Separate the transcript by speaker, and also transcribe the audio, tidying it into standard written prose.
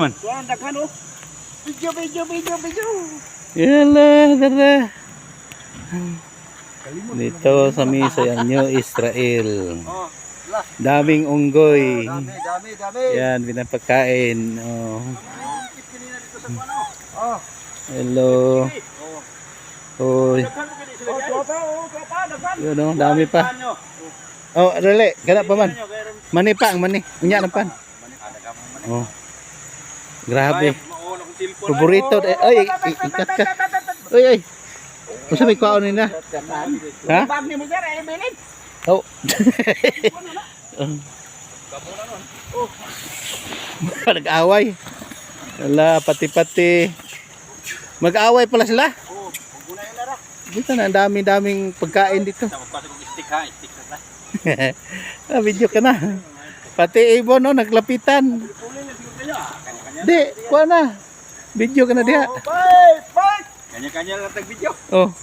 Speaker 1: naman.
Speaker 2: Kuan daghan oh. Video.
Speaker 1: Yala, dara. Dito sa misa yan, New Israel.
Speaker 2: Oh, lah.
Speaker 1: Daming unggoy.
Speaker 2: Dami.
Speaker 1: Yan, pinapakain. Oh.
Speaker 2: Kanina dito sa kuan oh.
Speaker 1: Hello. Hoy. Yun oh, dami pa. Oh, rele, kana pa man. Mani pa, ang mani. Unya na pan. Oh. Grabe. Paborito. Ay, ikat ka. Ay. Unsa may kwaon nila? Ha?
Speaker 2: Bag ni mo sir, ay bilin.
Speaker 1: Oh. Nag-away. Wala, pati-pati. Mag-away pala sila. Dito na, ang daming pagkain dito. Video ka na. Pati ibon, no, naglapitan. Di, kuha na. Video ka na diha.
Speaker 2: Kanya-kanya lang tag video.
Speaker 1: Oh.
Speaker 2: Oh.